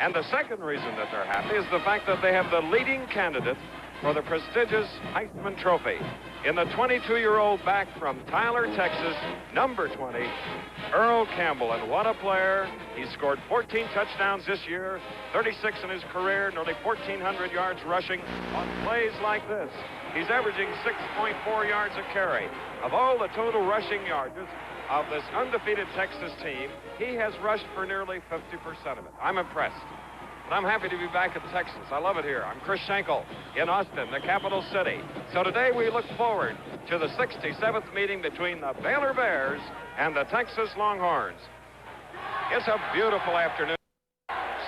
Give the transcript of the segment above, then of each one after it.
And the second reason that they're happy is the fact that they have the leading candidate for the prestigious Heisman Trophy in the 22-year-old back from Tyler, Texas, number 20, Earl Campbell. And what a player. He scored 14 touchdowns this year, 36 in his career, nearly 1,400 yards rushing on plays like this. He's averaging 6.4 yards a carry. Of all the total rushing yards of this undefeated Texas team, he has rushed for nearly 50% of it. I'm impressed. But I'm happy to be back in Texas. I love it here. I'm Chris Schenkel in Austin, the capital city. So today we look forward to the 67th meeting between the Baylor Bears and the Texas Longhorns. It's a beautiful afternoon.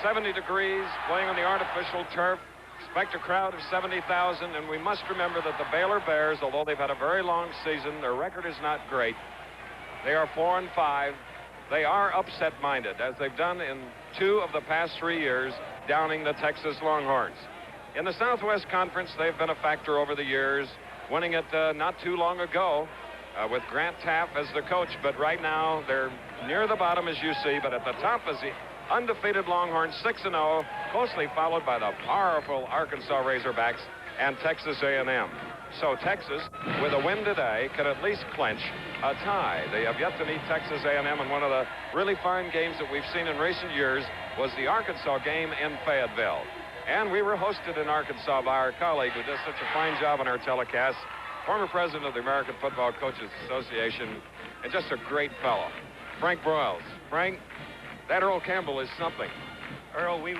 70 degrees, playing on the artificial turf. Expect a crowd of 70,000, and we must remember that the Baylor Bears, although they've had a very long season, their record is not great. They are 4-5. They are upset-minded, as they've done in 2 of the past 3 years, downing the Texas Longhorns. In the Southwest Conference, they've been a factor over the years, winning it not too long ago with Grant Taff as the coach. But right now, they're near the bottom, as you see, but at the top is the undefeated Longhorns, 6-0, closely followed by the powerful Arkansas Razorbacks and Texas A&M. So Texas, with a win today, could at least clinch a tie. They have yet to meet Texas A&M, and one of the really fine games that we've seen in recent years was the Arkansas game in Fayetteville. And we were hosted in Arkansas by our colleague who does such a fine job on our telecast, former president of the American Football Coaches Association, and just a great fellow, Frank Broyles. Frank, that Earl Campbell is something. Earl, we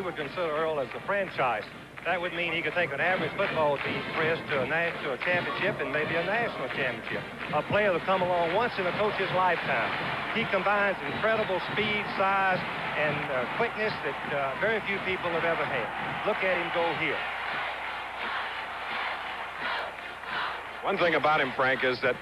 would consider Earl as the franchise. That would mean he could take an average football team, Chris, to a championship and maybe a national championship. A player that come along once in a coach's lifetime. He combines incredible speed, size, and quickness that very few people have ever had. Look at him go here. One thing about him, Frank, is that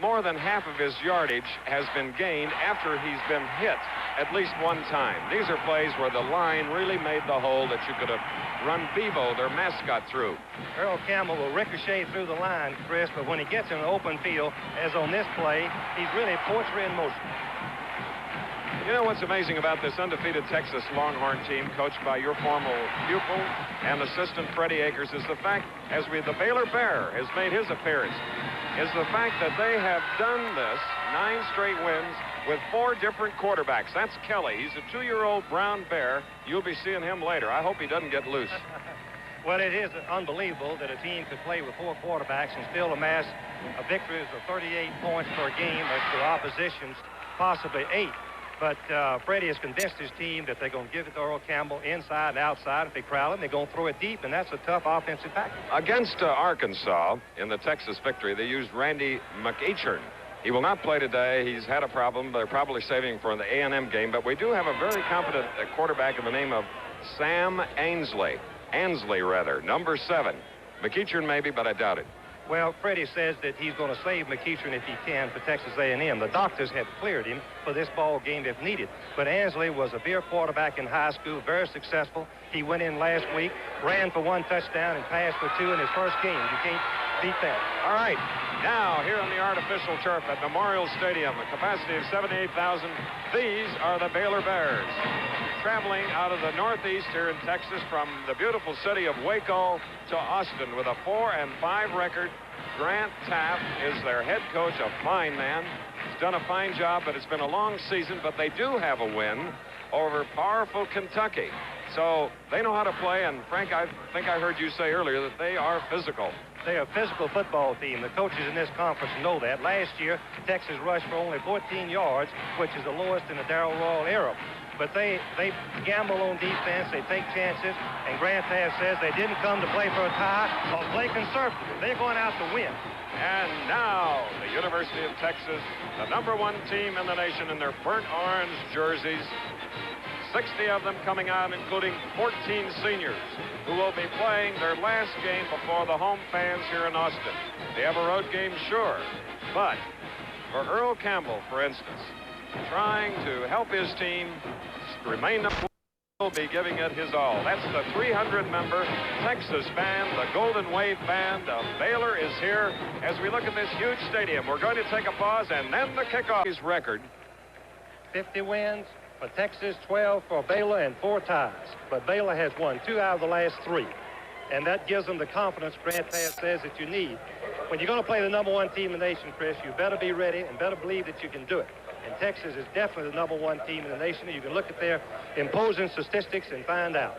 more than half of his yardage has been gained after he's been hit at least one time. These are plays where the line really made the hole that you could have run Bevo, their mascot, through. Earl Campbell will ricochet through the line, Chris, but when he gets in an open field, as on this play, he's really poetry in motion. You know what's amazing about this undefeated Texas Longhorn team, coached by your former pupil and assistant Freddie Akers, is the fact, the Baylor Bear has made his appearance, is the fact that they have done this 9 straight wins with 4 different quarterbacks. That's Kelly. He's a 2-year-old brown bear. You'll be seeing him later. I hope he doesn't get loose. Well, it is unbelievable that a team could play with 4 quarterbacks and still amass victories of 38 points per game as to opposition's possibly 8. But Freddie has convinced his team that they're going to give it to Earl Campbell inside and outside. If they crowd him, they're going to throw it deep, and that's a tough offensive package. Against Arkansas in the Texas victory, they used Randy McEachern. He will not play today. He's had a problem. They're probably saving him for the A&M game. But we do have a very competent quarterback in the name of Sam Ansley, number 7. McEachern maybe, but I doubt it. Well, Freddie says that he's going to save McEachern if he can for Texas A&M. The doctors have cleared him for this ball game if needed. But Ansley was a beer quarterback in high school, very successful. He went in last week, ran for 1 touchdown, and passed for 2 in his first game. You can't beat that. All right. Now, here on the artificial turf at Memorial Stadium, a capacity of 78,000, these are the Baylor Bears. Traveling out of the Northeast here in Texas from the beautiful city of Waco to Austin with a 4-5 record. Grant Taff is their head coach, a fine man. He's done a fine job, but it's been a long season, but they do have a win over powerful Kentucky. So they know how to play, and Frank, I think I heard you say earlier that they are physical. They're a physical football team. The coaches in this conference know that. Last year, Texas rushed for only 14 yards, which is the lowest in the Darrell Royal era. But they gamble on defense, they take chances, and Grant Taff says they didn't come to play for a tie or play conservative. They're going out to win. And now, the University of Texas, the number 1 team in the nation in their burnt orange jerseys. 60 of them coming out, including 14 seniors, who will be playing their last game before the home fans here in Austin. They have a road game, sure, but for Earl Campbell, for instance, trying to help his team remain number 1, will be giving it his all. That's the 300-member Texas band, the Golden Wave Band of Baylor is here as we look at this huge stadium. We're going to take a pause, and then the kickoff. His record. 50 wins, for Texas, 12 for Baylor, and 4 ties. But Baylor has won 2 out of the last 3. And that gives them the confidence Grant Pass says that you need. When you're going to play the #1 team in the nation, Chris, you better be ready and better believe that you can do it. And Texas is definitely the #1 team in the nation. You can look at their imposing statistics and find out.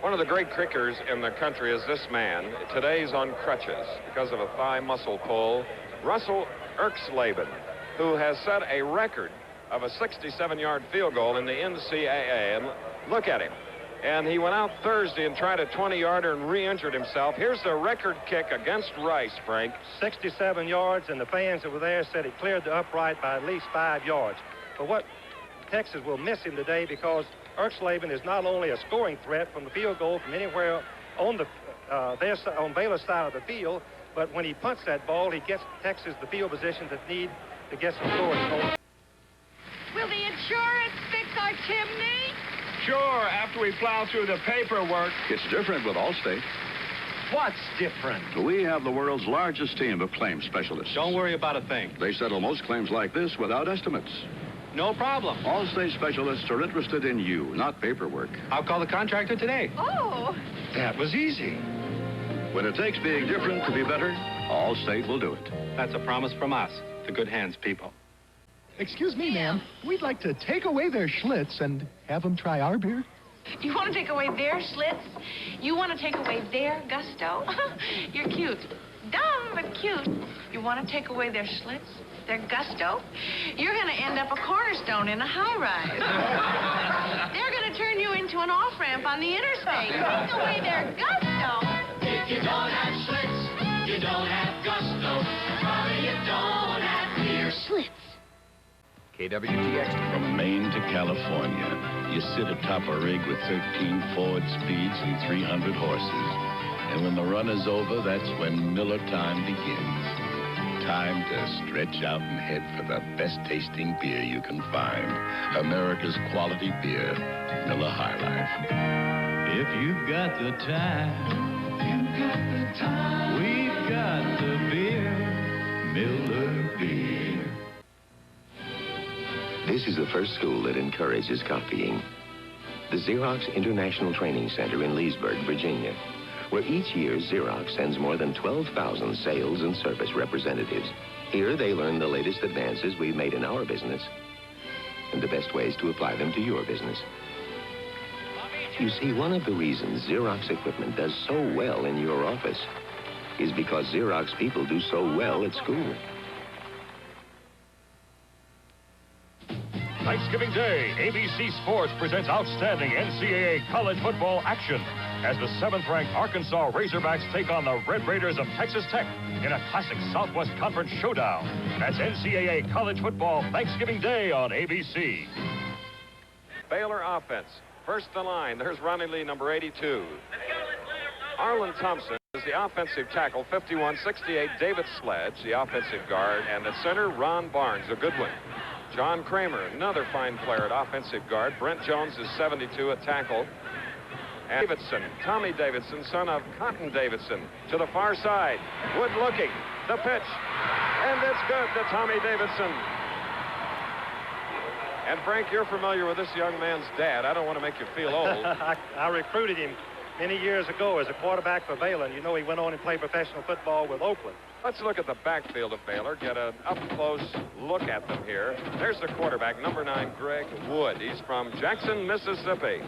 One of the great kickers in the country is this man. Today he's on crutches because of a thigh muscle pull. Russell Erxleben, who has set a record of a 67-yard field goal in the NCAA. And look at him. And he went out Thursday and tried a 20-yarder and re-injured himself. Here's the record kick against Rice, Frank. 67 yards, and the fans that were there said he cleared the upright by at least 5 yards. But what Texas will miss him today, because Erxleben is not only a scoring threat from the field goal from anywhere on the on Baylor's side of the field, but when he punts that ball, he gets Texas the field position that need to get some scoring goals. Will the insurance fix our chimney? Sure, after we plow through the paperwork. It's different with Allstate. What's different? We have the world's largest team of claims specialists. Don't worry about a thing. They settle most claims like this without estimates. No problem. Allstate specialists are interested in you, not paperwork. I'll call the contractor today. Oh. That was easy. When it takes being different to be better, Allstate will do it. That's a promise from us, the Good Hands people. Excuse me, ma'am. We'd like to take away their Schlitz and have them try our beer. You want to take away their Schlitz? You want to take away their gusto? You're cute. Dumb, but cute. You want to take away their Schlitz? Their gusto? You're going to end up a cornerstone in a high-rise. They're going to turn you into an off-ramp on the interstate. Take away their gusto. If you don't have Schlitz, you don't have gusto. Probably you don't have beer. Schlitz. KWTX. From Maine to California, you sit atop a rig with 13 forward speeds and 300 horses. And when the run is over, that's when Miller time begins. Time to stretch out and head for the best tasting beer you can find. America's quality beer, Miller High Life. If you've got the time, you've got the time. We've got the beer, Miller Beer. This is the first school that encourages copying. The Xerox International Training Center in Leesburg, Virginia, where each year Xerox sends more than 12,000 sales and service representatives. Here they learn the latest advances we've made in our business and the best ways to apply them to your business. You see, one of the reasons Xerox equipment does so well in your office is because Xerox people do so well at school. Thanksgiving Day, ABC Sports presents outstanding NCAA college football action as the 7th-ranked Arkansas Razorbacks take on the Red Raiders of Texas Tech in a classic Southwest Conference showdown. That's NCAA college football Thanksgiving Day on ABC. Baylor offense. First the line. There's Ronnie Lee, number 82. Arlen Thompson is the offensive tackle, 51-68. David Sledge, the offensive guard. And at center, Ron Barnes, a good one. John Kramer, another fine player at offensive guard. Brent Jones is 72 at tackle. And Davidson, Tommy Davidson, son of Cotton Davidson, to the far side. Wood looking, the pitch, and it's good to Tommy Davidson. And Frank, you're familiar with this young man's dad. I don't want to make you feel old. I recruited him many years ago as a quarterback for Baylor. And you know, he went on and played professional football with Oakland. Let's look at the backfield of Baylor, get an up-close look at them here. There's the quarterback, number 9, Greg Wood. He's from Jackson, Mississippi.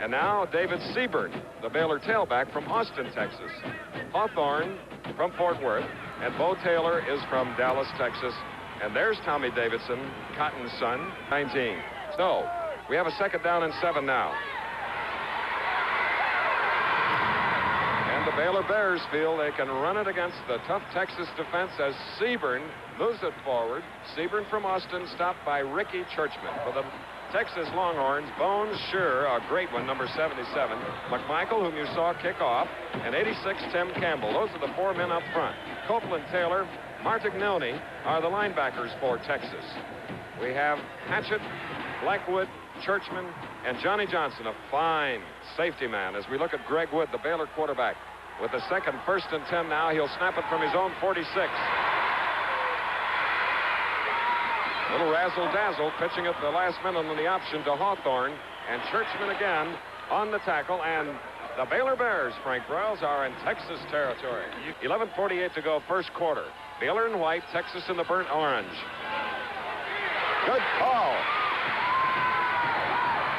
And now David Seaburn, the Baylor tailback from Austin, Texas. Hawthorne from Fort Worth, and Bo Taylor is from Dallas, Texas. And there's Tommy Davidson, Cotton's son, 19. So we have a 2nd down and 7 now. And the Baylor Bears feel they can run it against the tough Texas defense as Seaburn moves it forward. Seaburn from Austin, stopped by Ricky Churchman. For the Texas Longhorns, Bones Sure, a great one, number 77. McMichael, whom you saw kick off, and 86, Tim Campbell. Those are the 4 men up front. Copeland, Taylor, Martignoni are the linebackers for Texas. We have Hatchett, Blackwood, Churchman, and Johnny Johnson, a fine safety man. As we look at Greg Wood, the Baylor quarterback, with the 1st and 10 now. He'll snap it from his own 46. Little razzle-dazzle, pitching at the last minute on the option to Hawthorne. And Churchman again on the tackle. And the Baylor Bears, Frank Broyles, are in Texas territory. 11:48 to go, first quarter. Baylor in white, Texas in the burnt orange. Good call.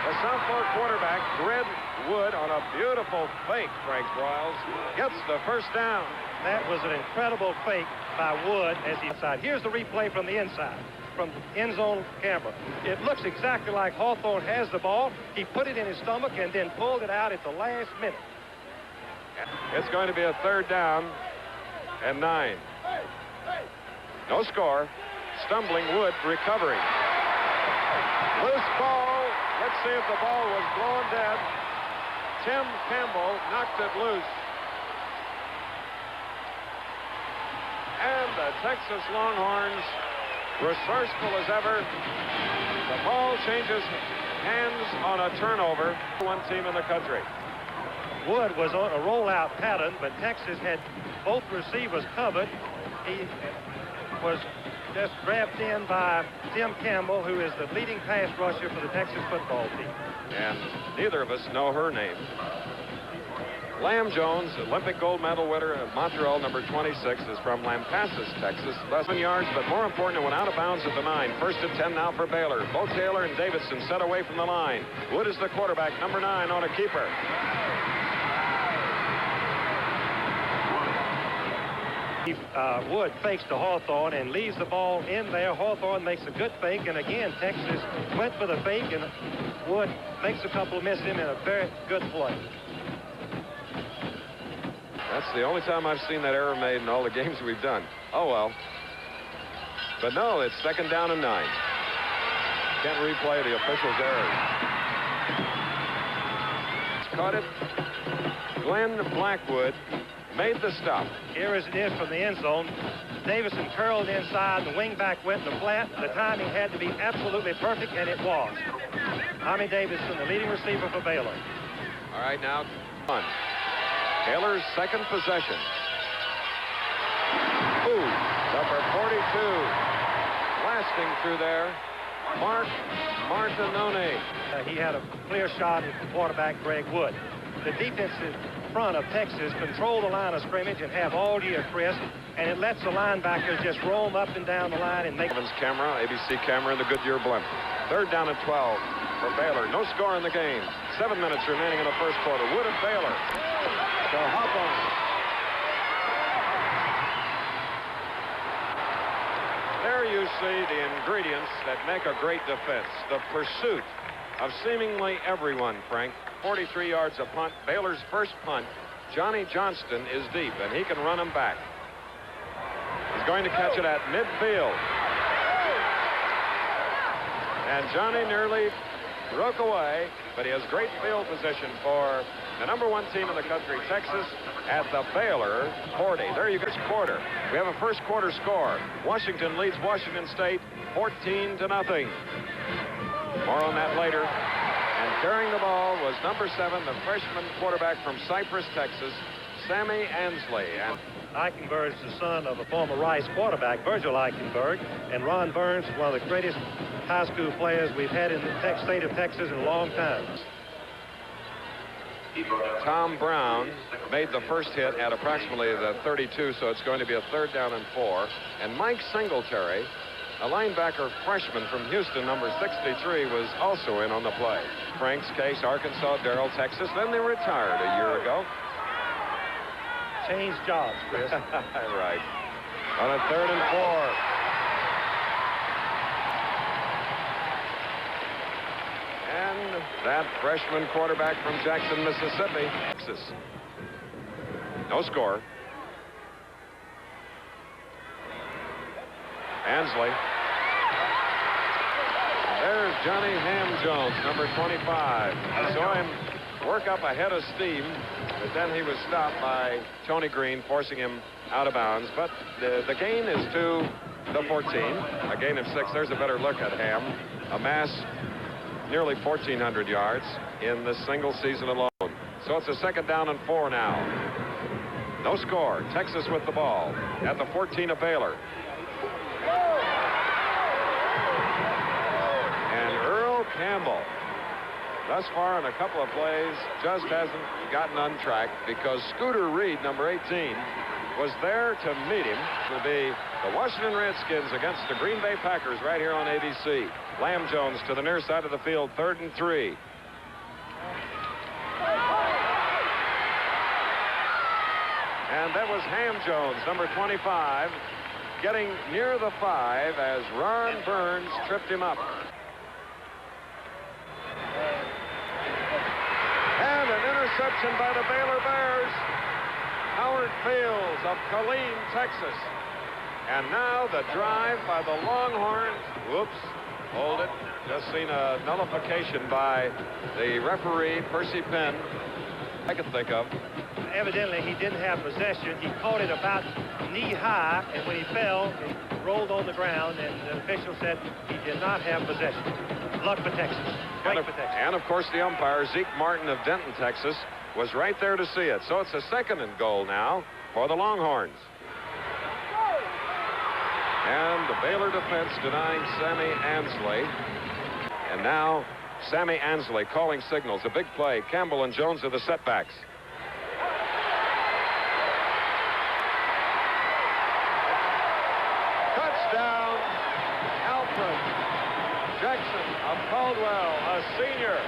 The sophomore quarterback, Greg Wood, on a beautiful fake, Frank Broyles, gets the first down. That was an incredible fake by Wood as he inside. Here's the replay from the inside, from end zone camera. It looks exactly like Hawthorne has the ball. He put it in his stomach and then pulled it out at the last minute. It's going to be a third down and 9. No score. Stumbling Wood, recovery. Loose ball. Let's see if the ball was blown dead. Tim Campbell knocked it loose. And the Texas Longhorns, resourceful as ever. The ball changes hands on a turnover. One team in the country. Wood was on a rollout pattern, but Texas had both receivers covered. He was just grabbed in by Tim Campbell, who is the leading pass rusher for the Texas football team. And neither of us know her name. Lamb Jones, Olympic gold medal winner of Montreal, number 26, is from Lampasas, Texas. Less than yards, but more important, it went out of bounds at the 9. First and 10 now for Baylor. Bo Taylor and Davidson set away from the line. Wood is the quarterback, number 9 on a keeper. Wood fakes to Hawthorne and leaves the ball in there. Hawthorne makes a good fake, and again, Texas went for the fake, and Wood makes a couple of misses in a very good play. That's the only time I've seen that error made in all the games we've done. Oh, well. But no, it's second down and 9. Can't replay the official's errors. Caught it. Glenn Blackwood made the stop. Here as it is from the end zone. Davison curled inside, the wingback went to flat. The timing had to be absolutely perfect, and it was. Tommy Davison, the leading receiver for Baylor. All right, now, on. Baylor's second possession. Ooh, number 42. Blasting through there. Mark Martinone. He had a clear shot at the quarterback, Greg Wood. The defensive front of Texas control the line of scrimmage and have all year, Chris, and it lets the linebackers just roam up and down the line and make... Evans camera, ABC camera, and the Goodyear blimp. Third down and 12 for Baylor. No score in the game. 7 minutes remaining in the first quarter. Wood and Baylor. So Hawthorne. There you see the ingredients that make a great defense. The pursuit of seemingly everyone, Frank. 43 yards a punt. Baylor's first punt. Johnny Johnston is deep, and he can run him back. He's going to catch it at midfield. And Johnny nearly broke away, but he has great field position for the number 1 team in the country, Texas, at the Baylor 40. There you go, quarter. We have a first quarter score. Washington leads Washington State 14-0. More on that later. And carrying the ball was number 7, the freshman quarterback from Cypress, Texas, Sammy Ansley. And Eichenberg is the son of a former Rice quarterback, Virgil Eichenberg, and Ron Burns is one of the greatest high school players we've had in the state of Texas in a long time. Tom Brown made the first hit at approximately the 32, so it's going to be a third down and 4. And Mike Singletary, a linebacker freshman from Houston, number 63, was also in on the play. Frank's case, Arkansas, Darrell, Texas. Then they retired a year ago. Changed jobs, Chris. Right. On a third and 4. And that freshman quarterback from Jackson, Mississippi, Texas. No score. Ansley. There's Johnny Ham Jones, number 25. I saw him work up a head of steam, but then he was stopped by Tony Green, forcing him out of bounds. But the gain is to the 14, a gain of 6. There's a better look at Ham. Amassed nearly 1,400 yards in this single season alone. So it's a second down and 4 now. No score. Texas with the ball at the 14 of Baylor. Campbell. Thus far in a couple of plays, just hasn't gotten untracked because Scooter Reed, number 18, was there to meet him. It'll be the Washington Redskins against the Green Bay Packers right here on ABC. Lamb Jones to the near side of the field, 3rd and 3. And that was Ham Jones, number 25, getting near the 5 as Ron Burns tripped him up. And an interception by the Baylor Bears. Howard Fields of Killeen, Texas. And now the drive by the Longhorns. Whoops, hold it. Just seen a nullification by the referee, Percy Penn, I can think of. Evidently, he didn't have possession. He caught it about knee-high, and when he fell, it rolled on the ground, and the official said he did not have possession. Luck for Texas. And of course, the umpire, Zeke Martin of Denton, Texas, was right there to see it. So it's a 2nd and goal now for the Longhorns. And the Baylor defense denying Sammy Ansley. And now Sammy Ansley calling signals. A big play. Campbell and Jones are the setbacks. Touchdown, Alfred Jackson of Caldwell, a senior.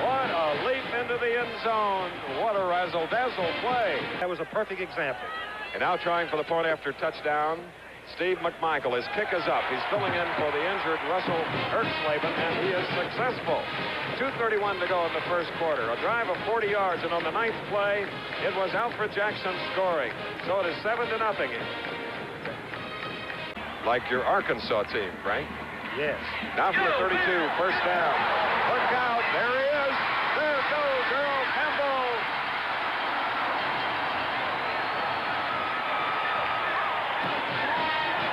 What a leap into the end zone. What a razzle-dazzle play. That was a perfect example. And now trying for the point after touchdown, Steve McMichael. His kick is up. He's filling in for the injured Russell Ertzleben, and he is successful. 2:31 to go in the first quarter. A drive of 40 yards, and on the 9th play, it was Alfred Jackson scoring. So it is 7-0. Like your Arkansas team, Frank. Yes. Now for the 32, first down. Look out, there he is. There goes Earl Campbell.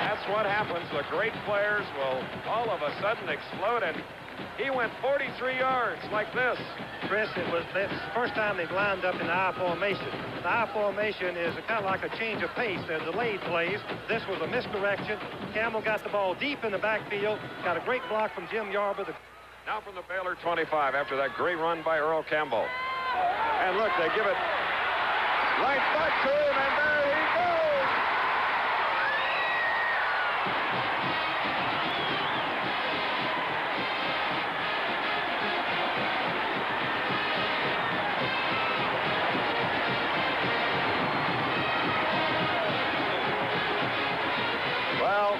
That's what happens. The great players will all of a sudden explode, and he went 43 yards like this. Chris, that's the first time they've lined up in the I formation. The I formation is kind of like a change of pace. They're delayed plays. This was a misdirection. Campbell got the ball deep in the backfield. Got a great block from Jim Yarber. Now from the Baylor 25 after that great run by Earl Campbell. And look, they give it right back to him, and there he goes. Well,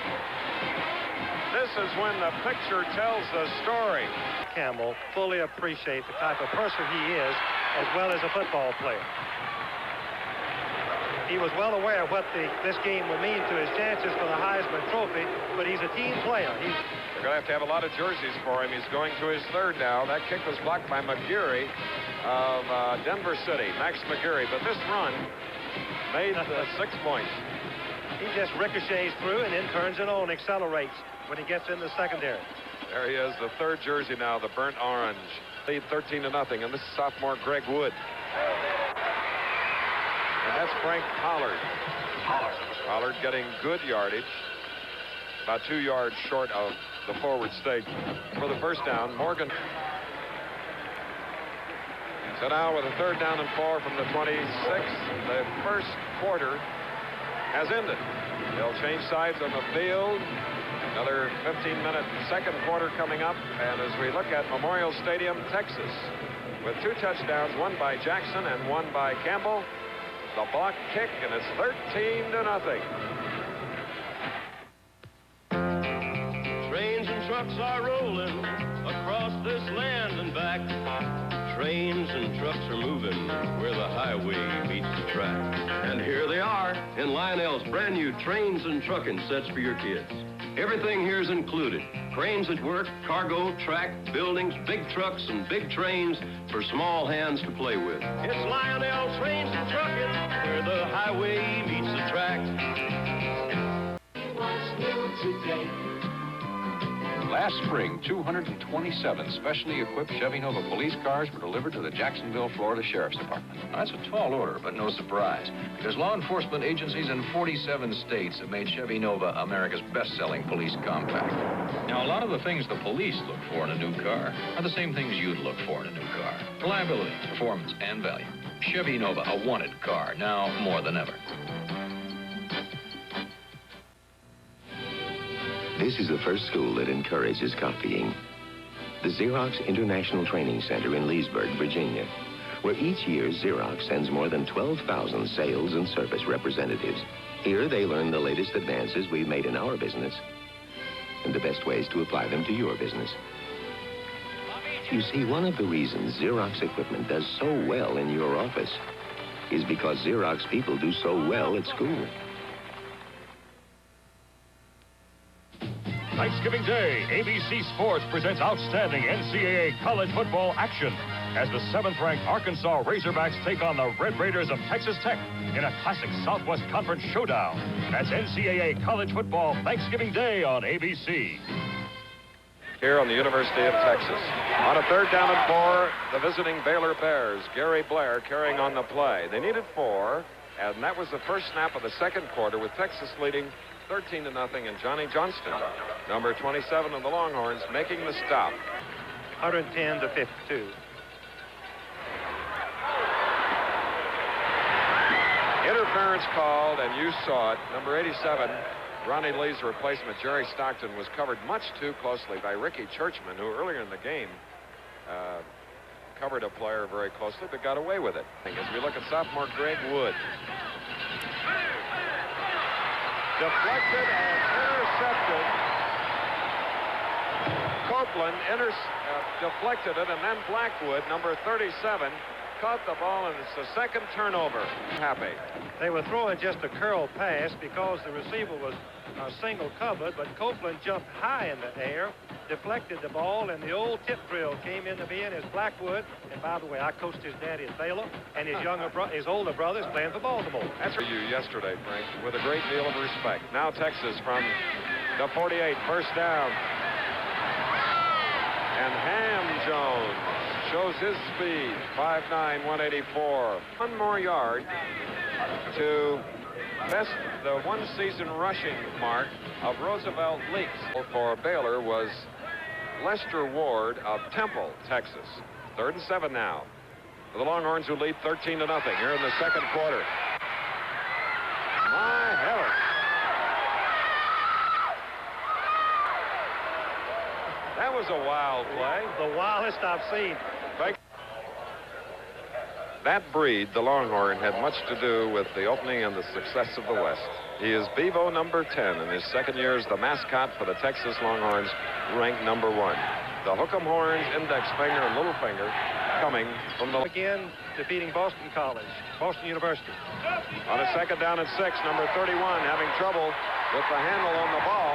this is when the picture tells the story. Campbell fully appreciate the type of person he is, as well as a football player. He was well aware of what this game would mean to his chances for the Heisman Trophy, but he's a team player. They're going to have a lot of jerseys for him. He's going to his 3rd now. That kick was blocked by McGeary of Denver City, Max McGeary. But this run made the 6 points. He just ricochets through and then turns it on, accelerates when he gets in the secondary. There he is, the 3rd jersey now, the burnt orange. Lead 13-0, and this is sophomore Greg Wood. And that's Frank Pollard. Pollard getting good yardage, about 2 yards short of the forward stage for the first down. Morgan. So now with a 3rd down and 4 from the 26, the first quarter has ended. They'll change sides on the field. Another 15-minute second quarter coming up. And as we look at Memorial Stadium, Texas, with 2 touchdowns, one by Jackson and one by Campbell, the block kick, and it's 13-0. Trains and trucks are rolling across this land and back. Trains and trucks are moving where the highway meets the track. And here they are in Lionel's brand new Trains and Trucking sets for your kids. Everything here's included. Cranes at work, cargo, track, buildings, big trucks, and big trains for small hands to play with. It's Lionel Trains and Trucking, where the highway meets the track. What's new today? Last spring, 227 specially equipped Chevy Nova police cars were delivered to the Jacksonville, Florida Sheriff's Department. Now, that's a tall order, but no surprise, because law enforcement agencies in 47 states have made Chevy Nova America's best-selling police compact. Now, a lot of the things the police look for in a new car are the same things you'd look for in a new car. Reliability, performance, and value. Chevy Nova, a wanted car, now more than ever. This is the first school that encourages copying. The Xerox International Training Center in Leesburg, Virginia, where each year Xerox sends more than 12,000 sales and service representatives. Here they learn the latest advances we've made in our business and the best ways to apply them to your business. You see, one of the reasons Xerox equipment does so well in your office is because Xerox people do so well at school. Thanksgiving Day, ABC Sports presents outstanding NCAA college football action as the 7th-ranked Arkansas Razorbacks take on the Red Raiders of Texas Tech in a classic Southwest Conference showdown. That's NCAA college football Thanksgiving Day on ABC. Here on the University of Texas. On a 3rd down and 4, the visiting Baylor Bears. Gary Blair carrying on the play. They needed 4, and that was the first snap of the second quarter with Texas leading 13-0, and Johnny Johnston, number 27 of the Longhorns, making the stop. 110-52. Interference called, and you saw it. Number 87, Ronnie Lee's replacement, Jerry Stockton, was covered much too closely by Ricky Churchman, who earlier in the game covered a player very closely, but got away with it. As we look at sophomore Greg Wood. Deflected and intercepted. Copeland deflected it, and then Blackwood, number 37, caught the ball, and it's the second turnover. Happy. They were throwing just a curl pass because the receiver was single covered, but Copeland jumped high in the air, deflected the ball, and the old tip drill came into being as Blackwood. And by the way, I coached his daddy at Baylor, and his older brother's playing for Baltimore. That's for you yesterday, Frank, with a great deal of respect. Now Texas from the 48, first down. And Ham Jones shows his speed, 5'9", 184. One more yard to best the one-season rushing mark of Roosevelt Leaks. For Baylor was Lester Ward of Temple, Texas. 3rd and 7 now. For the Longhorns, who lead 13-0 here in the second quarter. My heavens. That was a wild play. The wildest I've seen. That breed, the Longhorn, had much to do with the opening and the success of the West. He is Bevo number 10 in his second year as the mascot for the Texas Longhorns, ranked number 1. The hook'em horns, index finger, and little finger coming from the... Again, defeating Boston University. On a 2nd down and 6, number 31 having trouble with the handle on the ball.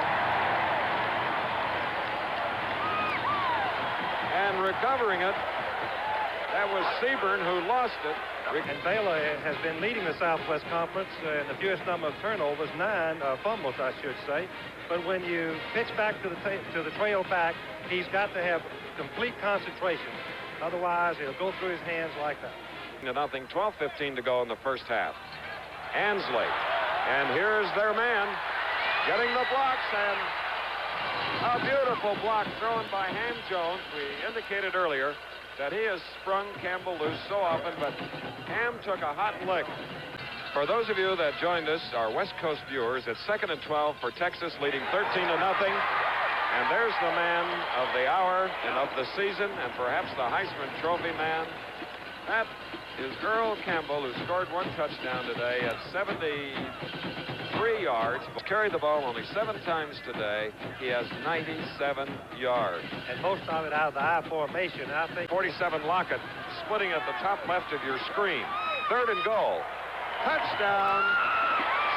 And recovering it, that was Seaburn who lost it. And Baylor has been leading the Southwest Conference in the fewest number of turnovers, 9 fumbles, I should say. But when you pitch back to the trail back, he's got to have complete concentration. Otherwise, he'll go through his hands like that. 0-0, 12:15 to go in the first half. Ansley, and here's their man getting the blocks, and a beautiful block thrown by Ham Jones. We indicated earlier that he has sprung Campbell loose so often, but Ham took a hot lick. For those of you that joined us, our West Coast viewers, it's 2nd and 12 for Texas, leading 13-0. And there's the man of the hour and of the season, and perhaps the Heisman Trophy man. That is Earl Campbell, who scored 1 touchdown today at 73 yards. Carried the ball only 7 times today. He has 97 yards. And most of it out of the I formation, I think. 47 Lockett, splitting at the top left of your screen. 3rd and goal. Touchdown,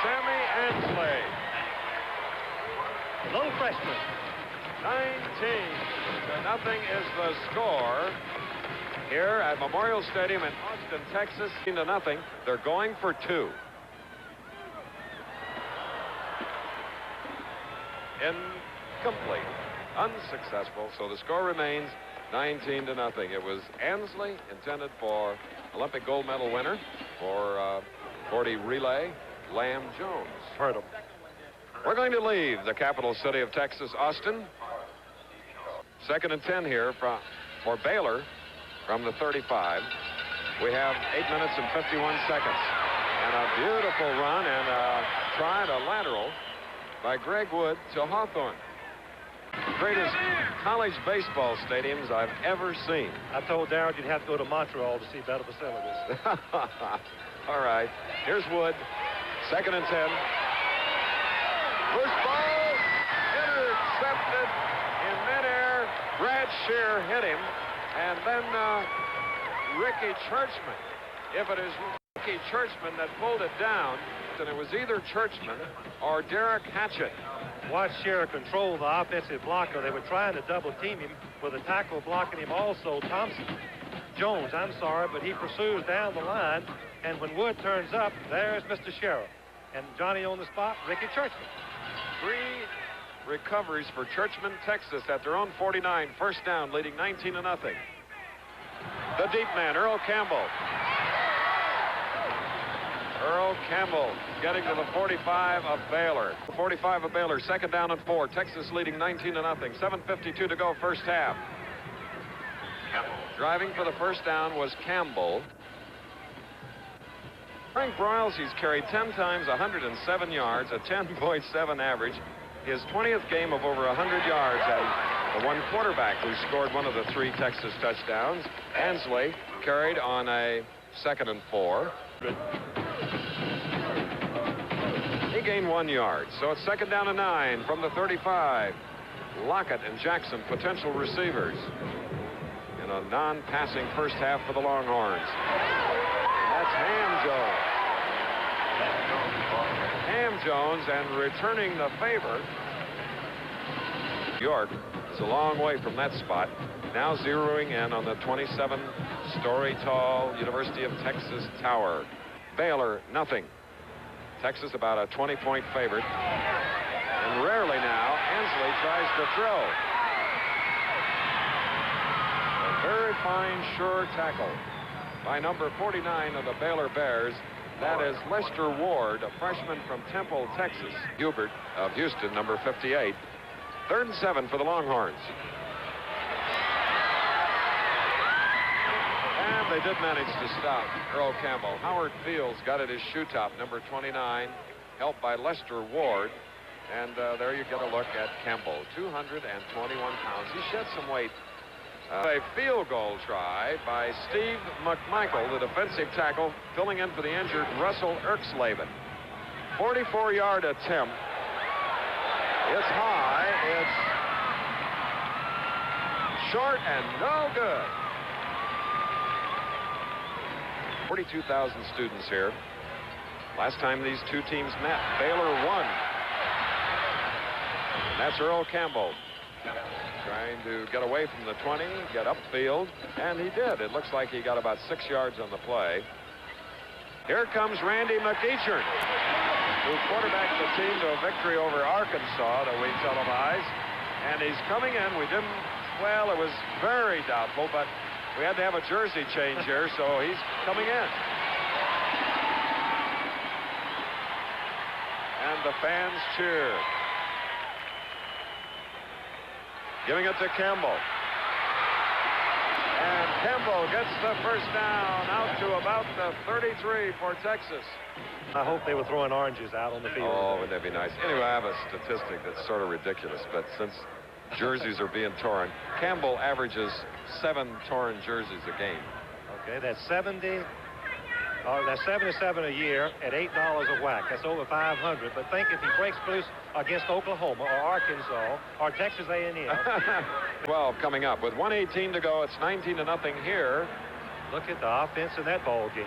Sammy Ansley. The little freshman. 19-0 is the score here at Memorial Stadium in Austin, Texas. 0. They're going for 2. Incomplete. unsuccessful. So the score remains 19-0. It was Ansley, intended for Olympic gold medal winner for 40 relay, Lamb Jones. Heard him. We're going to leave the capital city of Texas, Austin. 2nd and 10 here for Baylor from the 35. We have 8 minutes and 51 seconds. And a beautiful run and a try to lateral by Greg Wood to Hawthorne. Greatest college baseball stadiums I've ever seen. I told Darrell you'd have to go to Montreal to see better facilities. All right. Here's Wood. 2nd and 10. Loose ball. Intercepted in midair. Brad Shear hit him. And then Ricky Churchman. If it is Ricky Churchman that pulled it down, then it was either Churchman or Derek Hatchett. Watch Shearer control the offensive blocker. They were trying to double team him with a tackle blocking him also. Jones, I'm sorry, but he pursues down the line. And when Wood turns up, there's Mr. Shearer. And Johnny on the spot, Ricky Churchman. 3 recoveries for Churchman, Texas at their own 49. First down, leading 19-0. The deep man, Earl Campbell. Earl Campbell getting to the 45 of Baylor. 45 of Baylor, 2nd down and 4. Texas leading 19-0. 7:52 to go, first half. Driving for the first down was Campbell. Frank Broyles, he's carried 10 times, 107 yards, a 10.7 average. His 20th game of over 100 yards, and the one quarterback who scored one of the 3 Texas touchdowns. Ansley carried on a 2nd and 4. He gained 1 yard, so it's 2nd down and 9 from the 35. Lockett and Jackson, potential receivers. In a non-passing first half for the Longhorns. That's Ham Jones. Ham Jones, and returning the favor. York is a long way from that spot. Now zeroing in on the 27-story tall University of Texas Tower. Baylor, nothing. Texas about a 20-point favorite. And rarely now, Ansley tries to throw. A very fine, sure tackle by number 49 of the Baylor Bears. That is Lester Ward, a freshman from Temple, Texas. Hubert of Houston, number 58. 3rd and 7 for the Longhorns. And they did manage to stop Earl Campbell. Howard Fields got at his shoe top, number 29, helped by Lester Ward. And there you get a look at Campbell, 221 pounds. He shed some weight. A field goal try by Steve McMichael, the defensive tackle, filling in for the injured Russell Erxleben. 44-yard attempt. It's high. It's short and no good. 42,000 students here. Last time these 2 teams met, Baylor won. And that's Earl Campbell. Trying to get away from the 20, get upfield, and he did. It looks like he got about 6 yards on the play. Here comes Randy McEachern, who quarterbacked the team to a victory over Arkansas that we televised. And he's coming in. Well, it was very doubtful, but we had to have a jersey change here, so he's coming in. And the fans cheer. Giving it to Campbell. And Campbell gets the first down out to about the 33 for Texas. I hope they were throwing oranges out on the field. Oh, would that be nice? Anyway, I have a statistic that's sort of ridiculous, but since jerseys are being torn, Campbell averages 7 torn jerseys a game. Okay, that's 70. That's 77 a year at $8 a whack. That's over 500. But think if he breaks loose against Oklahoma or Arkansas or Texas A&M. 12 coming up with 1:18 to go. It's 19-0 here. Look at the offense in that ball game.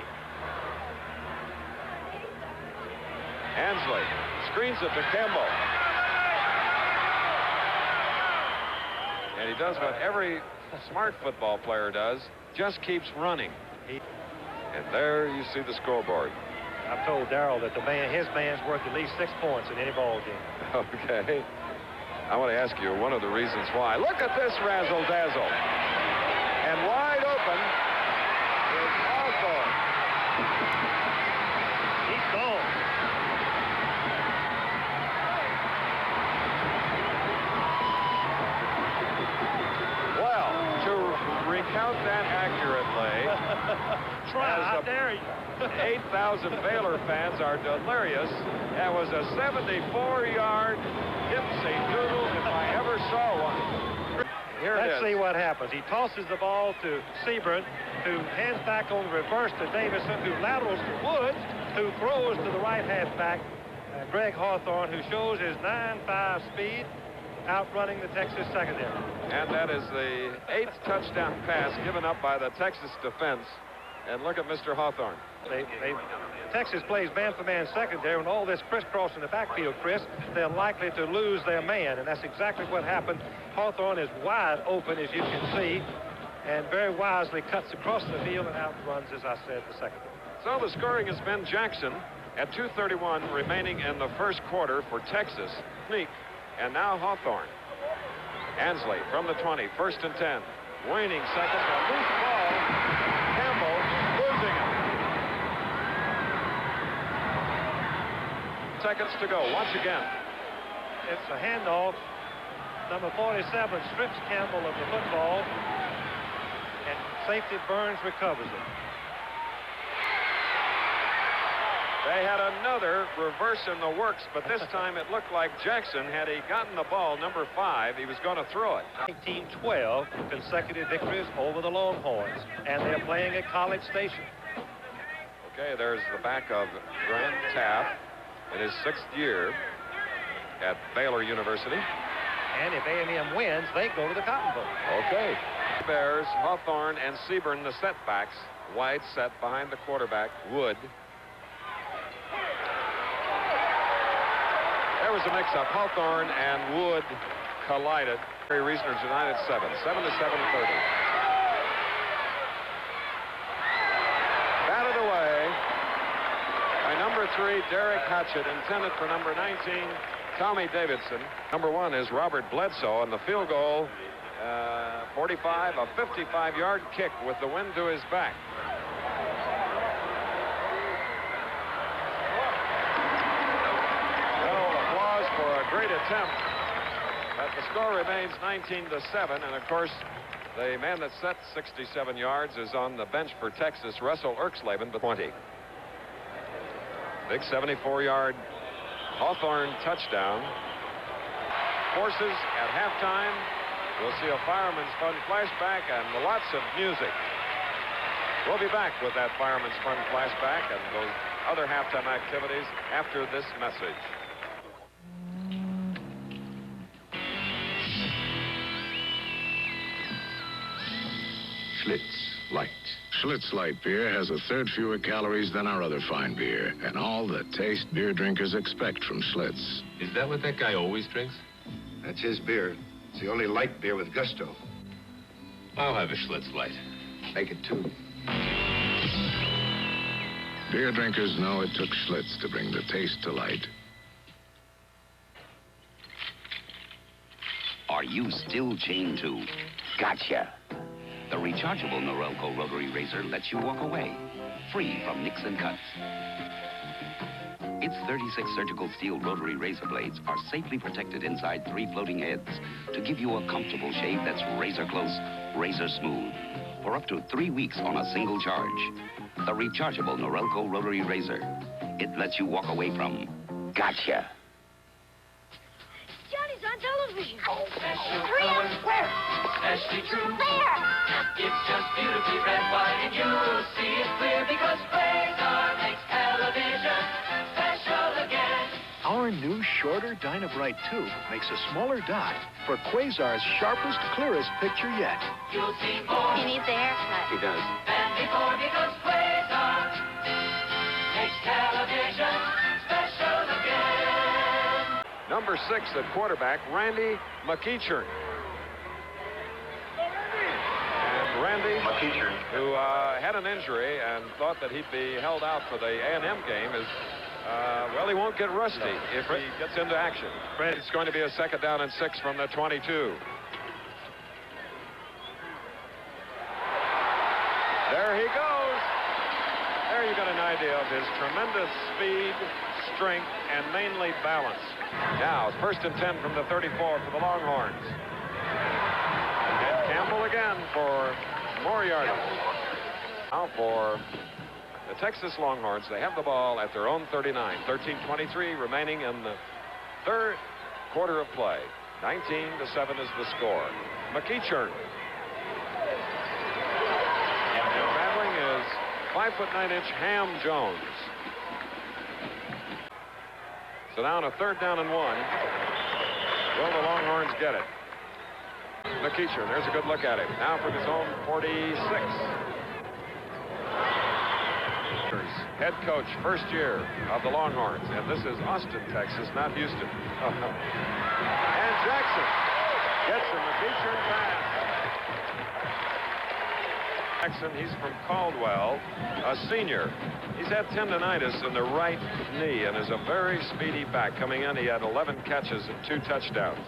Ansley screens it to Campbell. And he does what every smart football player does, just keeps running. And there you see the scoreboard. I've told Darrell that his man's worth at least 6 points in any ball game. Okay. I want to ask you one of the reasons why. Look at this razzle-dazzle. And wide open is Hawthorne. He's gone. Well, to recount that accurately, Try, I dare you. 8,000 Baylor fans are delirious. That was a 74-yard dipsy doodle if I ever saw one. Here it is. Let's see what happens. He tosses the ball to Seaburn, who hands back on the reverse to Davison, who laterals to Woods, who throws to the right halfback, Greg Hawthorne, who shows his 9.5 speed, outrunning the Texas secondary. And that is the 8th touchdown pass given up by the Texas defense. And look at Mr. Hawthorne. Texas plays man-for-man secondary, and all this crisscross in the backfield, Chris, they're likely to lose their man, and that's exactly what happened. Hawthorne is wide open, as you can see, and very wisely cuts across the field and outruns, as I said, the secondary. So the scoring has been Jackson at 2:31 remaining in the first quarter for Texas. Sneak, and now Hawthorne. Ansley from the 20, 1st and 10. Waning seconds, a loose ball. Campbell losing it. Seconds to go. Once again. It's a handoff. Number 47 strips Campbell of the football, and safety Burns recovers it. They had another reverse in the works, but this time it looked like Jackson, had he gotten the ball, number 5, he was going to throw it. 1912 consecutive victories over the Longhorns, and they're playing at College Station. Okay, there's the back of Grant Taft in his 6th year at Baylor University. And if A&M wins, they go to the Cotton Bowl. Okay. Bears, Hawthorne, and Seaburn, the setbacks. Wide set behind the quarterback, Wood. There was a mix-up. Hawthorne and Wood collided. Reasoners United 7 to 7, 30. Batted away by number 3, Derek Hatchett, intended for number 19, Tommy Davidson. Number 1 is Robert Bledsoe, and the field goal, 45, a 55-yard kick with the wind to his back. For a great attempt, but the score remains 19 to 7, and of course the man that set 67 yards is on the bench for Texas, Russell Erxleben, but 20. Big 74-yard Hawthorne touchdown. Forces at halftime. We'll see a Fireman's Fund flashback and lots of music. We'll be back with that Fireman's Fund flashback and those other halftime activities after this message. Schlitz Light. Schlitz Light beer has a third fewer calories than our other fine beer, and all the taste beer drinkers expect from Schlitz. Is that what that guy always drinks? That's his beer. It's the only light beer with gusto. I'll have a Schlitz Light. Make it 2. Beer drinkers know it took Schlitz to bring the taste to light. Are you still chained to? Gotcha. The rechargeable Norelco rotary razor lets you walk away, free from nicks and cuts. Its 36 surgical steel rotary razor blades are safely protected inside 3 floating heads to give you a comfortable shave that's razor close, razor smooth, for up to 3 weeks on a single charge. The rechargeable Norelco rotary razor. It lets you walk away from gotcha. Johnny's on television. Special Three colors, on where? especially true. There. It's just beautifully red, white, and you'll see it clear because Quasar makes television special again. Our new, shorter Dynabrite tube makes a smaller dot for Quasar's sharpest, clearest picture yet. You'll see more. He needs a haircut. He does. Than before because Quasar makes television special again. Number 6 at quarterback, Randy McEachern. And Randy, who had an injury and thought that he'd be held out for the A&M game, is Well, he won't get rusty if he gets into action. It's going to be a 2nd down and 6 from the 22. There he goes. There you got an idea of his tremendous speed, strength, and mainly balance. Now, it's 1st and 10 from the 34 for the Longhorns. And Campbell again for more yardage. Now for the Texas Longhorns, they have the ball at their own 39. 13:23 remaining in the 3rd quarter of play. 19-7 is the score. McEachern. And battling is 5'9" Ham Jones. So now on a 3rd down and 1. Will the Longhorns get it? McEachern, there's a good look at him. Now from his own 46. Head coach, 1st year of the Longhorns. And this is Austin, Texas, not Houston. And Jackson gets a McEachern pass. Jackson, he's from Caldwell, a senior. He's had tendonitis in the right knee and is a very speedy back. Coming in, he had 11 catches and 2 touchdowns.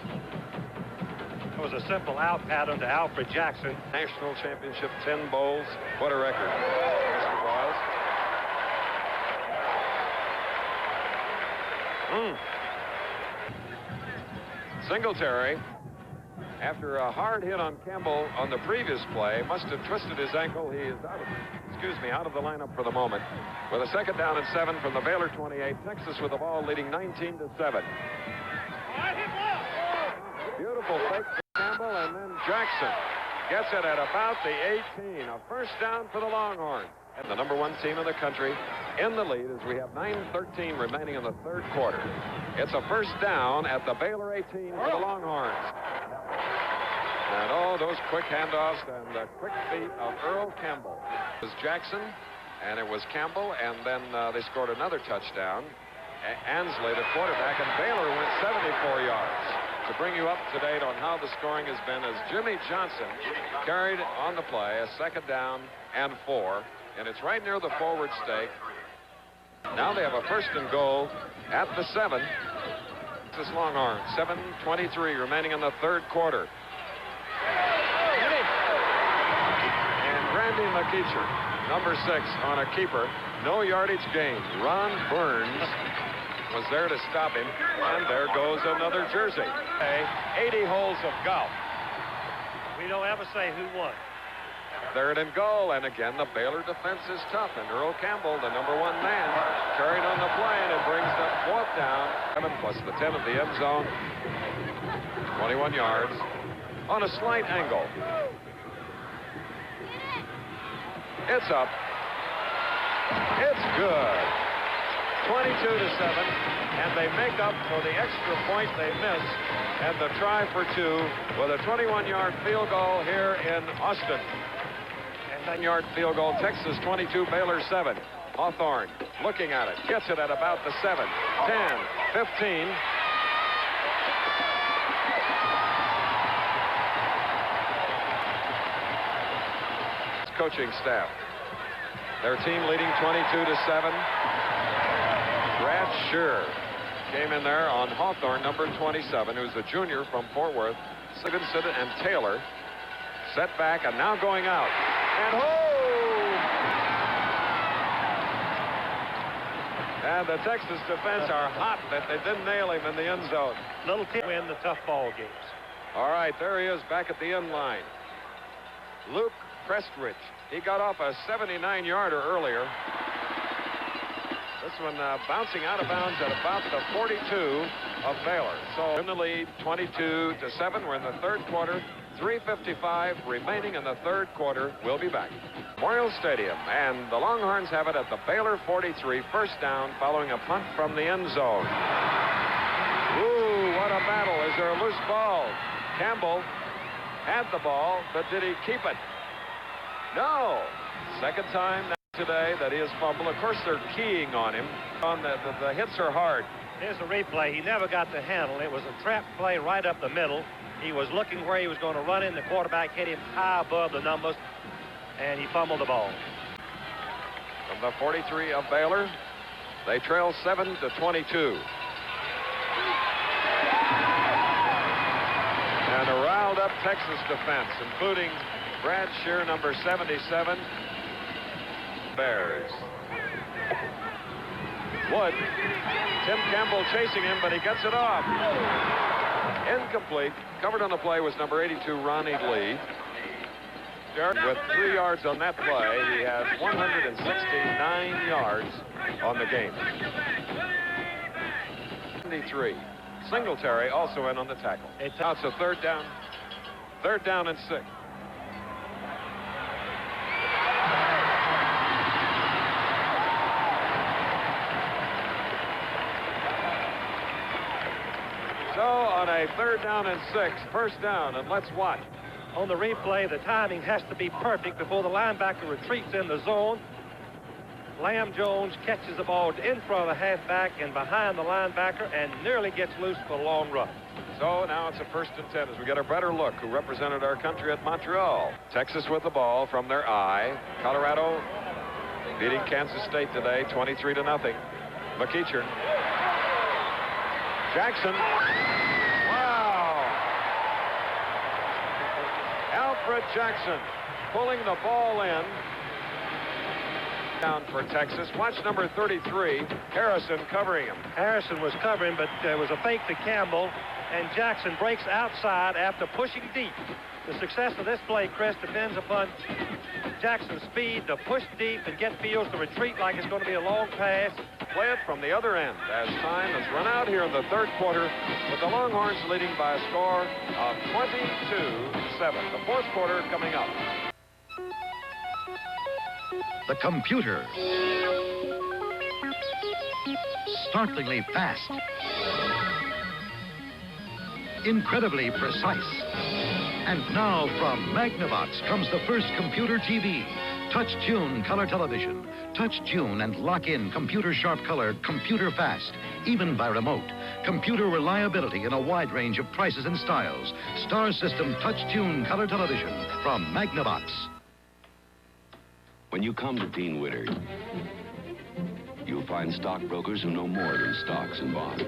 It was a simple out pattern to Alfred Jackson. National championship, 10 bowls. What a record. Mr. Boyles. Singletary, after a hard hit on Campbell on the previous play, must have twisted his ankle. He is out of the lineup for the moment. With a 2nd down and 7 from the Baylor 28. Texas with the ball leading 19-7. Beautiful fake for Campbell, and then Jackson gets it at about the 18. A 1st down for the Longhorns. And the #1 team in the country in the lead as we have 9:13 remaining in the 3rd quarter. It's a 1st down at the Baylor 18 for the Longhorns. And oh, those quick handoffs and the quick feet of Earl Campbell. It was Jackson, and it was Campbell, and then they scored another touchdown. Ansley, the quarterback, and Baylor went 74 yards. To bring you up to date on how the scoring has been, as Jimmy Johnson carried on the play, a 2nd down and 4. And it's right near the forward stake. Now they have a 1st and goal at the 7. This Longhorn, 7:23 remaining in the 3rd quarter. And Randy McEachern, #6 on a keeper. No yardage gain. Ron Burns was there to stop him. And there goes another jersey. 80 holes of golf. We don't ever say who won. 3rd and goal, and again the Baylor defense is tough, and Earl Campbell, the #1 man, carried on the play, and it brings the 4th down. 7 plus the 10 of the end zone. 21 yards on a slight angle. It's up. It's good. 22-7, and they make up for the extra point they missed and the try for 2 with a 21-yard field goal here in Austin. 10-yard field goal, Texas 22, Baylor 7. Hawthorne looking at it, gets it at about the 7, 10, 15. Coaching staff. Their team leading 22-7. Brad Shear came in there on Hawthorne, #27, who's a junior from Fort Worth. Stevenson and Taylor set back and now going out. And home! And the Texas defense are hot that they didn't nail him in the end zone. Little team win the tough ball games. All right, there he is back at the end line. Luke Prestridge. He got off a 79-yarder earlier. This one bouncing out of bounds at about the 42 of Baylor. So in the lead, 22-7. We're in the 3rd quarter. 3:55 remaining in the 3rd quarter. We'll be back. Memorial Stadium, and the Longhorns have it at the Baylor 43, 1st down following a punt from the end zone. Ooh, what a battle. Is there a loose ball? Campbell had the ball, but did he keep it? No. 2nd time today that he has fumbled. Of course, they're keying on him. The hits are hard. Here's the replay. He never got the handle. It was a trap play right up the middle. He was looking where he was going to run in. The quarterback hit him high above the numbers, and he fumbled the ball. From the 43 of Baylor, They trail 7-22. And a riled-up Texas defense, including Brad Shear, number 77. Bears. Wood. Tim Campbell chasing him, but he gets it off. Incomplete. Covered on the play was number 82, Ronnie Lee. With 3 yards on that play, he has 169 yards on the game. 73. Singletary also in on the tackle. Now it's a third down. Third down and 6. So on a third down and 6, first down, and let's watch. On the replay, the timing has to be perfect before the linebacker retreats in the zone. Lamb Jones catches the ball in front of the halfback and behind the linebacker and nearly gets loose for a long run. So now it's a 1st and 10 as we get a better look who represented our country at Montreal. Texas with the ball from their eye. Colorado beating Kansas State today 23-0. McEachern. Jackson. Wow. Alfred Jackson pulling the ball in. Down for Texas. Watch number 33, Harrison, covering him. Harrison was covering, but there was a fake to Campbell, and Jackson breaks outside after pushing deep. The success of this play, Chris, depends upon Jackson's speed to push deep and get Fields to retreat like it's going to be a long pass. Play it from the other end as time has run out here in the third quarter, with the Longhorns leading by a score of 22-7. The fourth quarter coming up. The computer. Startlingly fast. Incredibly precise. And now from Magnavox comes the first computer TV. Touch Tune color television. Touch Tune and lock in computer sharp color, computer fast, even by remote. Computer reliability in a wide range of prices and styles. Star System Touch Tune color television from Magnavox. When you come to Dean Witter, you'll find stockbrokers who know more than stocks and bonds.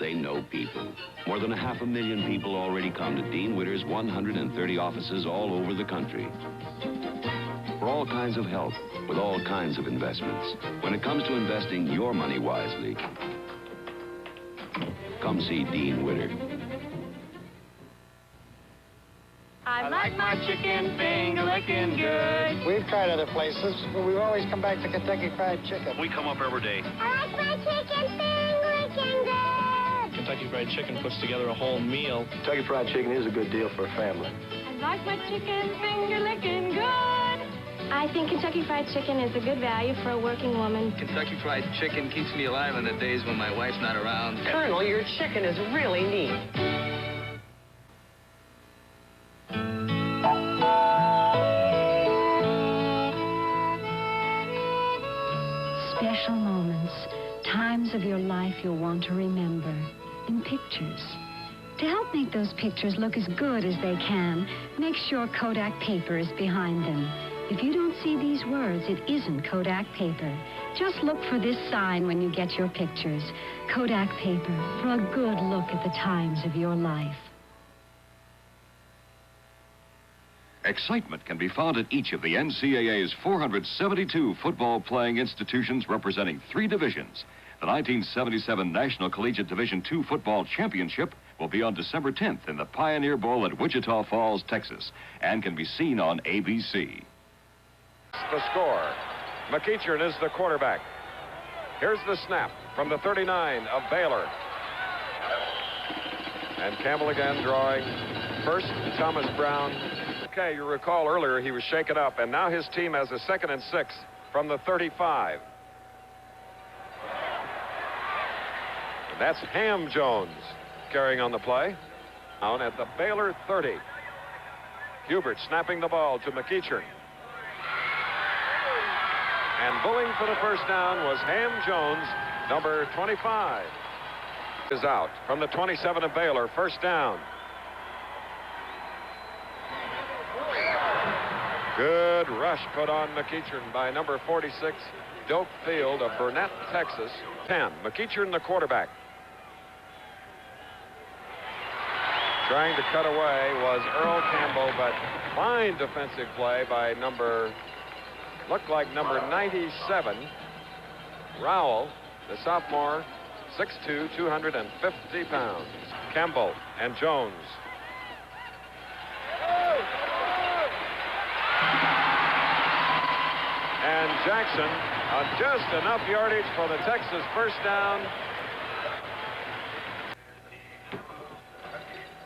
They know people. More than 500,000 people already come to Dean Witter's 130 offices all over the country. For all kinds of help, with all kinds of investments. When it comes to investing your money wisely, come see Dean Witter. I like my chicken finger licking good. We've tried other places, but we've always come back to Kentucky Fried Chicken. We come up every day. I like my chicken finger licking good. Kentucky Fried Chicken puts together a whole meal. Kentucky Fried Chicken is a good deal for a family. I like my chicken finger licking good. I think Kentucky Fried Chicken is a good value for a working woman. Kentucky Fried Chicken keeps me alive on the days when my wife's not around. Colonel, your chicken is really neat. Special moments, times of your life you'll want to remember in pictures. To help make those pictures look as good as they can, make sure Kodak paper is behind them. If you don't see these words, it isn't Kodak paper. Just look for this sign when you get your pictures. Kodak paper, for a good look at the times of your life. Excitement can be found at each of the NCAA's 472 football-playing institutions representing 3 divisions. The 1977 National Collegiate Division II Football Championship will be on December 10th in the Pioneer Bowl at Wichita Falls, Texas, and can be seen on ABC. The score. McEachern is the quarterback. Here's the snap from the 39 of Baylor. And Campbell again drawing first, Thomas Brown. Okay, you recall earlier he was shaken up, and now his team has a 2nd and 6 from the 35. And that's Ham Jones carrying on the play. Down at the Baylor 30. Hubert snapping the ball to McEachern. And bowling for the first down was Ham Jones, number 25. Is out from the 27 of Baylor, first down. Good rush put on McEachern by number 46, Doak Field of Burnett, Texas. 10. McEachern, the quarterback. Trying to cut away was Earl Campbell, but fine defensive play by looked like number 97, Rowell, the sophomore, 6'2", 250 pounds. Campbell and Jones. And Jackson, just enough yardage for the Texas first down.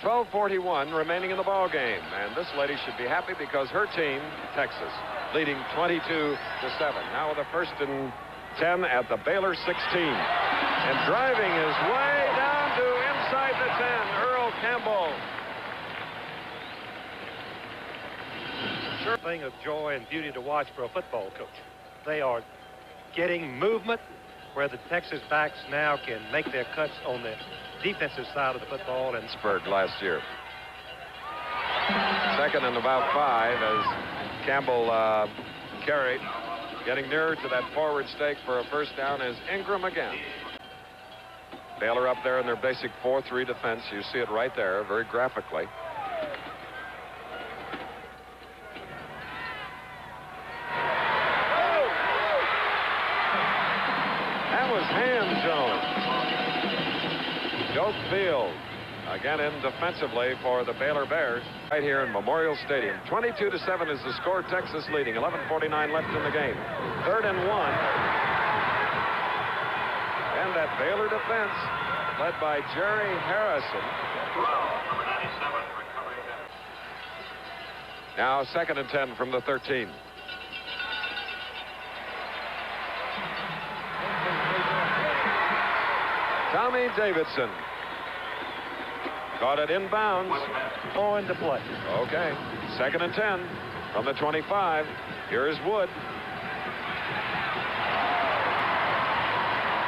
12:41 remaining in the ball game, and this lady should be happy because her team, Texas, leading 22-7. Now with a 1st and 10 at the Baylor 16, and driving his way down to inside the 10, Earl Campbell. Sure thing of joy and beauty to watch for a football coach. They are getting movement where the Texas backs now can make their cuts on the defensive side of the football. And Pittsburgh last year. 2nd and about 5 as Campbell carried. Getting nearer to that forward stake for a first down is Ingram again. Baylor up there in their basic 4-3 defense. You see it right there very graphically. That was Ham Jones. Doak Field again in defensively for the Baylor Bears right here in Memorial Stadium. 22-7 is the score. Texas leading. 11:49 left in the game. 3rd and 1. And that Baylor defense led by Jerry Harrison. Now 2nd and 10 from the 13. Tommy Davidson caught it inbounds. On to play. Okay. 2nd and 10 from the 25. Here is Wood.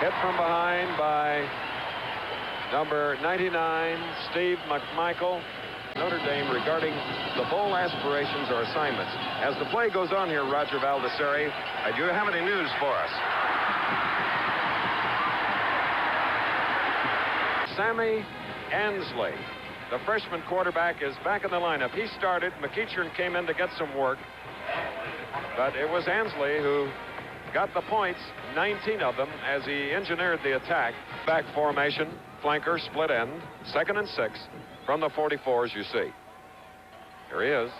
Hit from behind by number 99, Steve McMichael. Notre Dame regarding the bowl aspirations or assignments. As the play goes on here, Roger Baldessari, do you have any news for us? Sammy Ansley, the freshman quarterback, is back in the lineup. He started. McEachern came in to get some work, but it was Ansley who got the points, 19 of them, as he engineered the attack. Back formation, flanker, split end, 2nd and 6 from the 44, as you see. Here he is.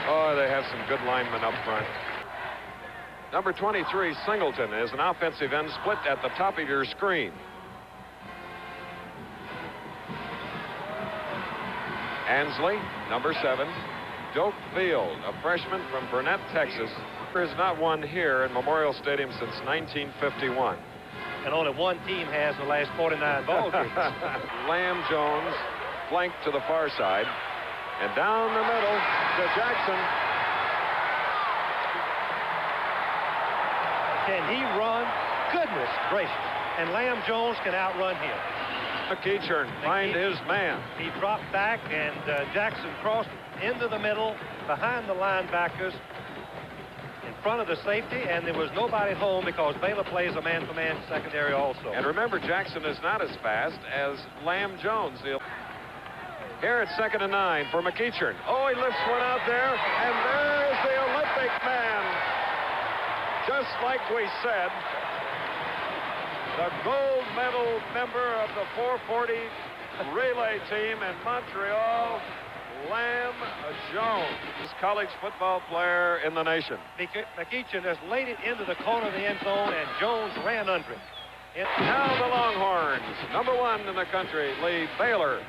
Oh, they have some good linemen up front. Number 23, Singleton, is an offensive end split at the top of your screen. Ansley, number 7. Doak Field, a freshman from Burnett, Texas. There is not one here in Memorial Stadium since 1951. And only one team has the last 49 ball games. Lamb Jones flanked to the far side. And down the middle to Jackson. Can he run? Goodness gracious. And Lamb Jones can outrun him. McEachern find his man. He dropped back, and Jackson crossed into the middle behind the linebackers in front of the safety, and there was nobody home because Baylor plays a man-to-man secondary also. And remember, Jackson is not as fast as Lamb Jones. Here it's 2nd and 9 for McEachern. Oh, he lifts one out there, and there's the Olympic man. Just like we said, the gold medal member of the 440 relay team in Montreal, Lamb Jones, college football player in the nation. McEachern just laid it into the corner of the end zone, and Jones ran under it. Now the Longhorns, number 1 in the country, lead Baylor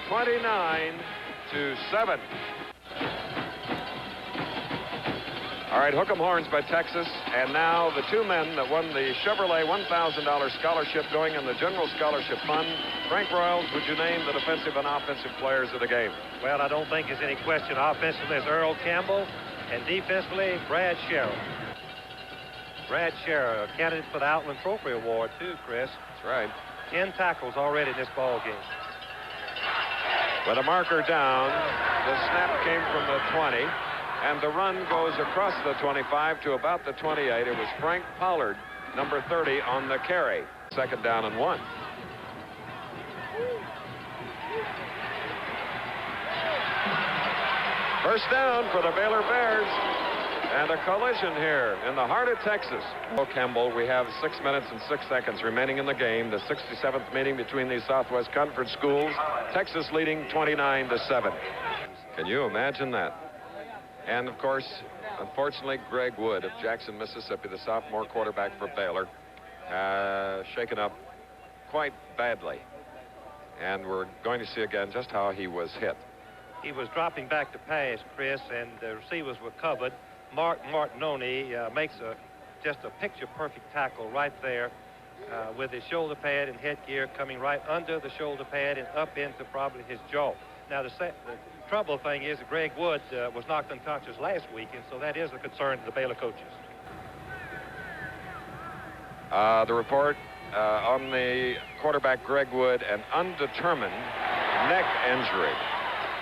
29-7. All right, hook 'em horns by Texas. And now the 2 men that won the Chevrolet $1,000 scholarship going in the General Scholarship Fund. Frank Royals, would you name the defensive and offensive players of the game? Well, I don't think there's any question. Offensively is Earl Campbell, and defensively, Brad Sherrill. Brad Sherrill, a candidate for the Outland Trophy Award, too, Chris. That's right. 10 tackles already in this ball game. With a marker down, the snap came from the 20, and the run goes across the 25 to about the 28. It was Frank Pollard, number 30, on the carry. 2nd down and 1. First down for the Baylor Bears. And a collision here in the heart of Texas. Earl Campbell, we have 6 minutes and 6 seconds remaining in the game. The 67th meeting between these Southwest Conference schools. Texas leading 29-7. Can you imagine that? And of course, unfortunately, Greg Wood of Jackson, Mississippi, the sophomore quarterback for Baylor, shaken up quite badly. And we're going to see again just how he was hit. He was dropping back to pass, Chris, and the receivers were covered. Mark Martinoni makes just a picture-perfect tackle right there with his shoulder pad and headgear coming right under the shoulder pad and up into probably his jaw. Now, the trouble thing is that Greg Wood was knocked unconscious last week, and so that is a concern to the Baylor coaches. The report on the quarterback, Greg Wood, an undetermined neck injury.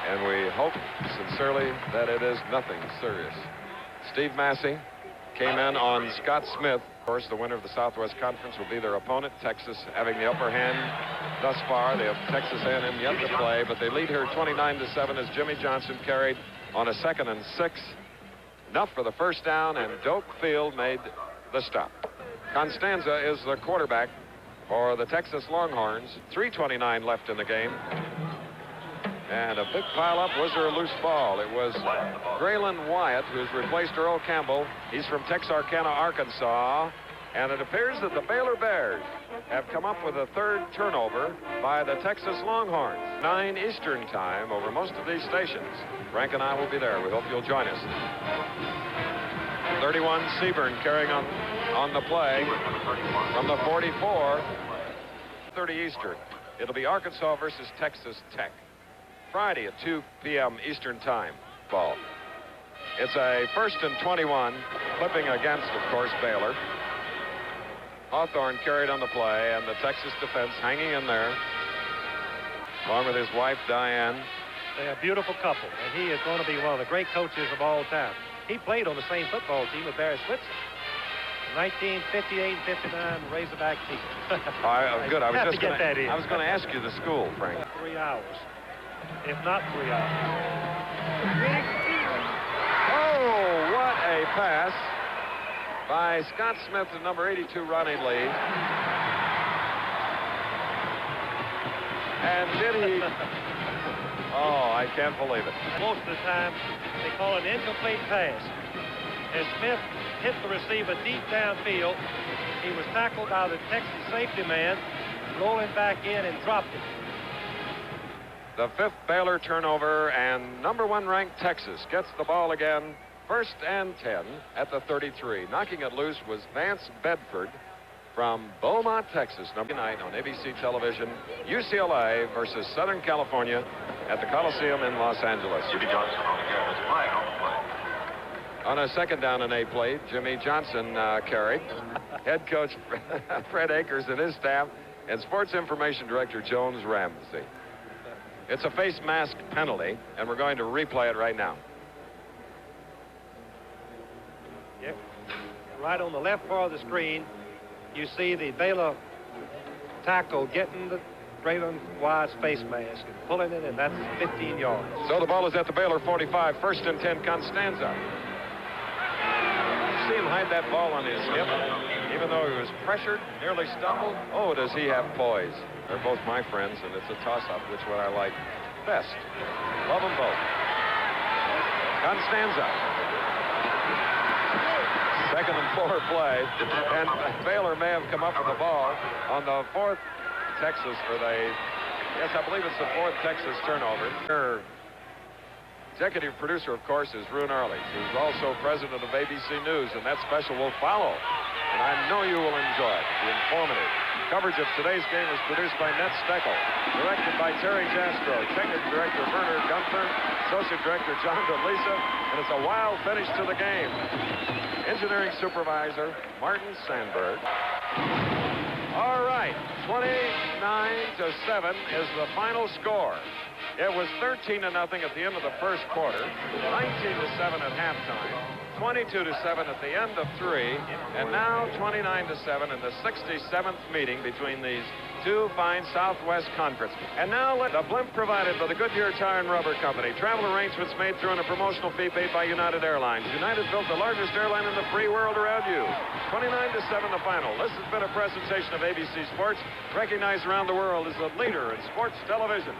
And we hope sincerely that it is nothing serious. Steve Massey came in on Scott Smith. Of course, the winner of the Southwest Conference will be their opponent, Texas, having the upper hand thus far. They have Texas A&M yet to play, but they lead here 29-7 as Jimmy Johnson carried on a 2nd and 6. Enough for the first down, and Doak Field made the stop. Constanza is the quarterback for the Texas Longhorns. 3:29 left in the game. And a big pile-up. Was there a loose ball? It was Graylin Wyatt, who's replaced Earl Campbell. He's from Texarkana, Arkansas. And it appears that the Baylor Bears have come up with a 3rd turnover by the Texas Longhorns. 9 Eastern time over most of these stations. Frank and I will be there. We hope you'll join us. 31 Seaburn carrying on the play from the 44. 30 Eastern. It'll be Arkansas versus Texas Tech. Friday at 2 p.m. Eastern time. Ball. It's a 1st and 21, flipping against, of course, Baylor. Hawthorne carried on the play, and the Texas defense hanging in there, along with his wife, Diane. They're a beautiful couple, and he is going to be one of the great coaches of all time. He played on the same football team with Barry Switzer. 1958 and 59 Razorback team. Good. I was going to ask you the school, Frank. 3 hours. If not 3 hours. Oh, what a pass by Scott Smith, the number 82 Ronnie Lee. And did he? Oh, I can't believe it. Most of the time, they call it an incomplete pass. As Smith hit the receiver deep downfield, he was tackled by the Texas safety man, rolling back in and dropped it. The 5th Baylor turnover, and number 1 ranked Texas gets the ball again. 1st and 10 at the 33. Knocking it loose was Vance Bedford from Beaumont, Texas. Number 9 on ABC television. UCLA versus Southern California at the Coliseum in Los Angeles. Jimmy Johnson on the carry. On a 2nd down and 8 play, Jimmy Johnson carried. Head coach Fred Akers and his staff, and sports information director Jones Ramsey. It's a face mask penalty, and we're going to replay it right now. Yep. Right on the left part of the screen, you see the Baylor tackle getting the Graylin Wyatt's face mask and pulling it, and that's 15 yards. So the ball is at the Baylor 45, 1st and 10, Constanza. See him hide that ball on his hip, even though he was pressured, nearly stumbled. Oh, does he have poise. They're both my friends, and it's a toss-up which one I like best. Love them both. Constanza. 2nd and 4 play, and Baylor may have come up with the ball on the 4th Texas, yes, I believe it's the 4th Texas turnover. Their executive producer, of course, is Roone Arledge, who's also president of ABC News, and that special will follow. And I know you will enjoy it. The informative coverage of today's game was produced by Ned Steckel, directed by Terry Jastrow, technical director Werner Gunther, associate director John DeLisa, and it's a wild finish to the game. Engineering supervisor Martin Sandberg. All right, 29-7 is the final score. It was 13-0 at the end of the first quarter, 19-7 at halftime, 22-7 at the end of 3, and now 29-7 in the 67th meeting between these two fine Southwest Conference. And now the blimp provided by the Goodyear Tire and Rubber Company. Travel arrangements made through a promotional fee paid by United Airlines. United built the largest airline in the free world around you. 29-7 the final. This has been a presentation of ABC Sports, recognized around the world as the leader in sports television.